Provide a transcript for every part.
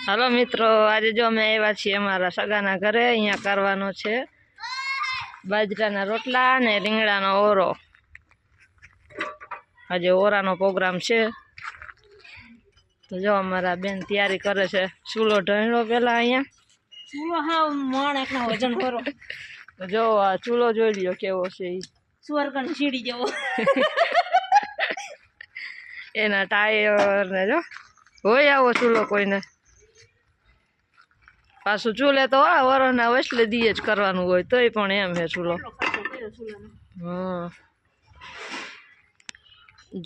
હાલો મિત્રો, આજે જો અમે આવ્યા છીએ અમારા સગાના ઘરે. અહીંયા કરવાનો છે બાજરાના રોટલા ને રીંગણાનો ઓરો. આજે ઓરાનો પ્રોગ્રામ છે. તો જો અમારા બેન તૈયારી કરે છે. ચૂલો ઢળ્યો પેલા અહીંયા. ચૂલો હા મણ એકનો વજન કરો. તો જો આ ચૂલો જોઈ લ્યો કેવો છે ઈ. સ્વર્ગની સીડી જેવો. એના ટાયર ને જો હોય આવો ચૂલો કોઈને. પાછું ચૂલે તો વરોના વસલે દીએ જ કરવાનું હોય તોય પણ એમ હે ચૂલો. હા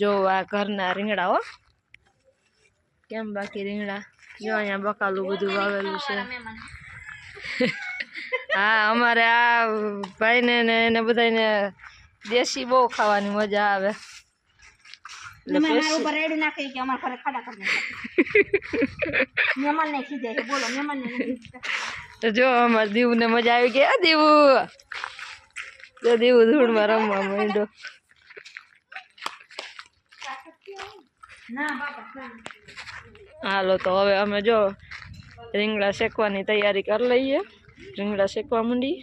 જો આ ઘરના રીંગણા હો. કેમ બાકી રીંગણા જો અહીંયા બકાલું બધું વાવેલું છે. હા અમારે આ ભાઈને ને એને બધાને દેશી બહુ ખાવાની મજા આવે. જો અમારે દીવ ને મજા આવી ગઈ. દીવું તો દીવું ધૂળમાં રમવા માંડ્યો. હાલો તો હવે અમે જો રીંગણા શેકવાની તૈયારી કરી લઈએ. રીંગણા શેકવા માંડી.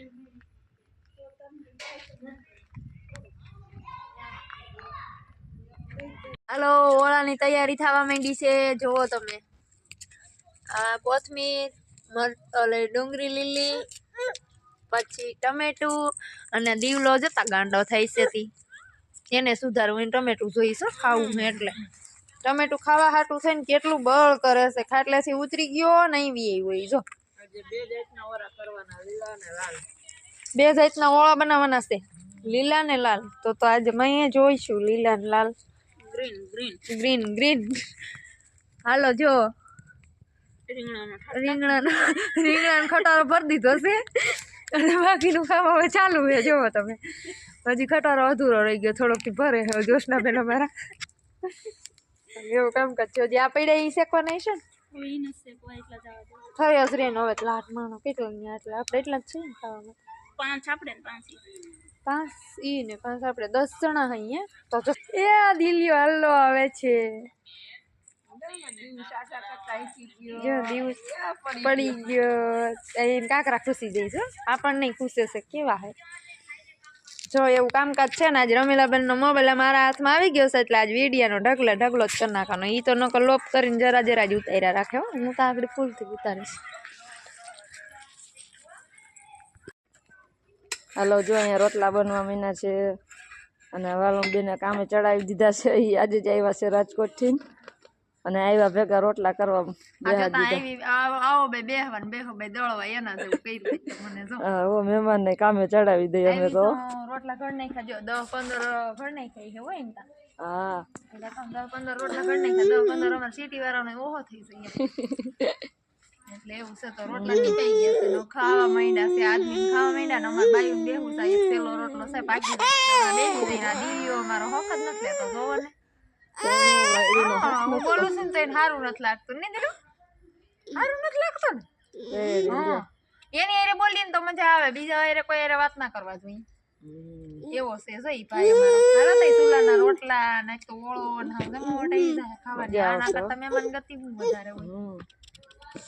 હાલો, ઓળાની તૈયારી થવા માંડી છે. જોવો તમે આ કોથમીર, ડુંગળી લીલી, પછી ટમેટું અને દીવલો જતા ગાંડો થઈ છે એને સુધારવું. ટમેટું જોઈશ ખાવું એટલે ટમેટું ખાવા હાટું થઈને કેટલું બળ કરે છે. ખાટલેથી ઉતરી ગયો નહીં વી હોય. જો બે જાતના ઓળા બનાવવાના છે, લીલા ને લાલ. તો આજે મેં જોઈશું લીલા ને લાલ. ગ્રીન. હાલો જો રીંગણાનો ખટારો ભરી દીધો છે અને બાકીનું કામ હવે ચાલુ છે. જોવો તમે હજી ખટારો અધૂરો રહી ગયો, થોડોક ભરે હવે જોશના બેન અમારા. એવું કામકાજ છે. હજી આ પડ્યા એ શેકવાના છે ને થઈ જ રે ને. હવે લાટ માનો કેટલો એટલે આપણે એટલા જ છે ને ખાવામાં. 5 ઈ ને 5 આપણે 10 જણા અહીંયા. તો એ દિલ્યો હલ્લો આવે છે. જો દિવસ પડી ગયો. કાકરા ખુશી જઈશ. આપણને નહીં ખુશે છે કેવા હે. જો એવું કામકાજ છે ને. આજે રમીલાબેન નો મોબાઈલ મારા હાથમાં આવી ગયો છે એટલે આજ વિડીયાનો ઢગલો જ કરી નાખવાનો. ઈ તો નકર લોપ કરીને જરા જ ઉતાર્યા રાખે. હું તો આગળ ફૂલથી ઉતારીશ. હાલો જો અહીંયા રોટલા બનવા મીના છે અને વાલમ બેને કામે ચડાવી દીધા છે. એ આજે જ આવ્યા છે રાજકોટ થી અને આવ્યા ભેગા રોટલા કરવા મહેમાન ને કામે ચડાવી દઈએ અમે તો. રોટલા ઘર નાખ્યા જો 10-15 ઘર નાખ્યા છે હોય ને. હા 10-15 રોટલા ઘર નાખ્યા. 10-15 અમારે સિટી વાળાને ઓહો થઈ જાય એટલે એવું છે. તો રોટલા નીકળી ગયા છે, ખાવા માંડ્યા છે. આદમી ખાવા માંડ્યા ને અમારે બાયું બેહું થાય. એક પેલો રોટલો છે પાકી બેહી જાય. દીવીઓ અમારો હોક જ નથી લેતો. જોવો ને હું બોલું છું ને તો એને સારું નથી લાગતું. નહીં દીધું સારું નથી લાગતું ને. એની હારે બોલીએ ને તો મજા આવે. બીજા હારે કોઈ હારે વાત ના કરવા જોઈએ. એવો છે જોઈ ભાઈ અમારો. હાલો તો ચૂલાના રોટલા ને તો ઓળો ને ખાવાની. આના કરતા મહેમાન ગતિ વધારે હોય.